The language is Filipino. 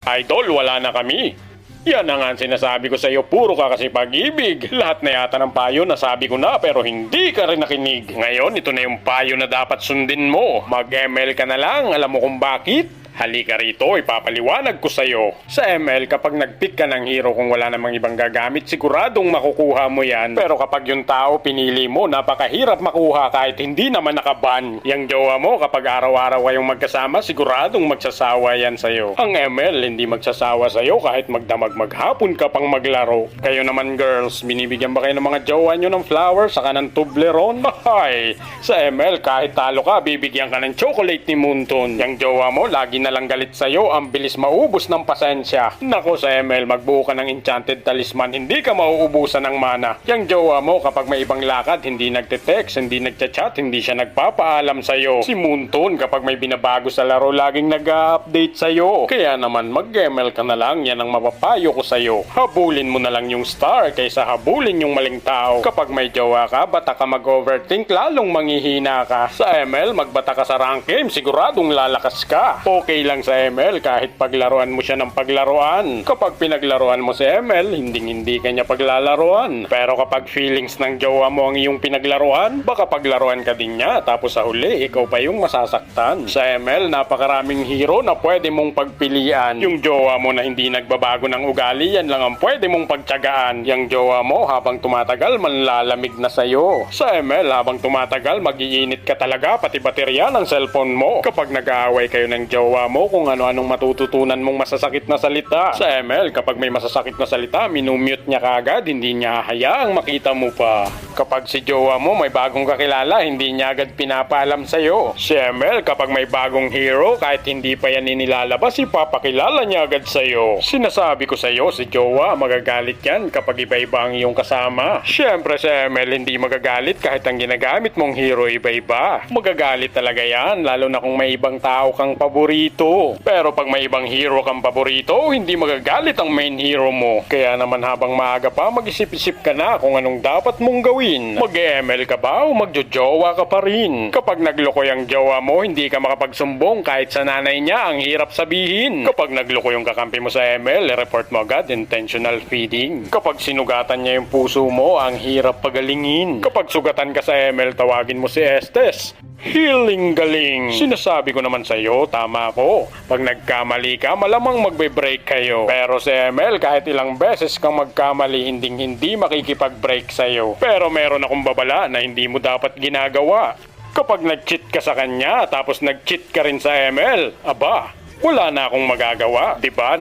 Idol, wala na kami. Yan na nga ang sinasabi ko sa iyo, puro ka kasi pag-ibig. Lahat na yata ng payo nasabi ko na pero hindi ka rin nakinig. Ngayon, ito na yung payo na dapat sundin mo. Mag-ML ka na lang, alam mo kung bakit? Halika rito, ipapaliwanag ko sa'yo. Sa ML, kapag nag-pick ka ng hero kung wala namang ibang gagamit, siguradong makukuha mo yan. Pero kapag yung tao pinili mo, napakahirap makuha kahit hindi naman nakaban. Yang jowa mo, kapag araw-araw kayong magkasama, siguradong magsasawa yan sa'yo. Ang ML, hindi magsasawa sa'yo kahit magdamag maghapon ka pang maglaro. Kayo naman girls, binibigyan ba kayo ng mga jowa nyo ng flowers saka ng Toblerone? Hay! Sa ML, kahit talo ka, bibigyan ka ng chocolate ni Moonton. Yang jowa mo, lagi na lang galit sa'yo, ang bilis maubos ng pasensya. Nako sa ML, magbuo ka ng enchanted talisman, hindi ka mauubusan ng mana. Yang jowa mo, kapag may ibang lakad, hindi nagte-text, hindi nagchat-chat, hindi siya nagpapaalam sa'yo. Si Moonton, kapag may binabago sa laro, laging nag-update sa'yo. Kaya naman, mag-ML ka na lang, yan ang mapapayo ko sa'yo. Habulin mo na lang yung star kaysa habulin yung maling tao. Kapag may jowa ka, bata ka mag-overthink, lalong manghihina ka. Sa ML, magbata ka sa rank game, siguradong lalakas ka. Okay lang sa ML kahit paglaruan mo siya ng paglaruan. Kapag pinaglaruan mo si ML, hindi ka niya paglalaruan. Pero kapag feelings ng jowa mo ang iyong pinaglaruan, baka paglaruan ka din niya tapos sa huli, ikaw pa yung masasaktan. Sa ML, napakaraming hero na pwede mong pagpilian. Yung jowa mo na hindi nagbabago ng ugali, yan lang ang pwede mong pagtiyagaan. Yung jowa mo, habang tumatagal, manlalamig na sa'yo. Sa ML, habang tumatagal, mag-iinit ka talaga, pati baterya ng cellphone mo. Kapag nag-aaway kayo ng jowa mo, kung ano-anong matututunan mong masasakit na salita. Sa ML, kapag may masasakit na salita, minumute niya kaagad, hindi niya hayaang makita mo pa. Kapag si jowa mo may bagong kakilala, hindi niya agad pinapaalam sa'yo. Si ML, kapag may bagong hero, kahit hindi pa yan inilalabas, ipapakilala niya agad sa'yo. Sinasabi ko sa'yo, si jowa, magagalit yan kapag iba-iba ang iyong kasama. Siyempre si ML, hindi magagalit kahit ang ginagamit mong hero iba-iba. Magagalit talaga yan, lalo na kung may ibang tao kang paborito. Pero pag may ibang hero kang paborito, hindi magagalit ang main hero mo. Kaya naman habang maaga pa, mag-isip-isip ka na kung anong dapat mong gawin. Mag-ML ka ba o magjojowa ka pa rin? Kapag nagloko yung jowa mo, hindi ka makapagsumbong kahit sa nanay niya, ang hirap sabihin. Kapag nagloko yung kakampi mo sa ML, report mo agad, intentional feeding. Kapag sinugatan niya yung puso mo, ang hirap pagalingin. Kapag sugatan ka sa ML, tawagin mo si Estes. Healing galing. Sinasabi ko naman sa'yo, tama ko. Pag nagkamali ka, malamang magbe-break kayo. Pero sa ML, kahit ilang beses kang magkamali, hindi makikipag-break sa'yo. Pero meron akong babala na hindi mo dapat ginagawa. Kapag nag-cheat ka sa kanya, tapos nag-cheat ka rin sa ML, aba, wala na akong magagawa, diba?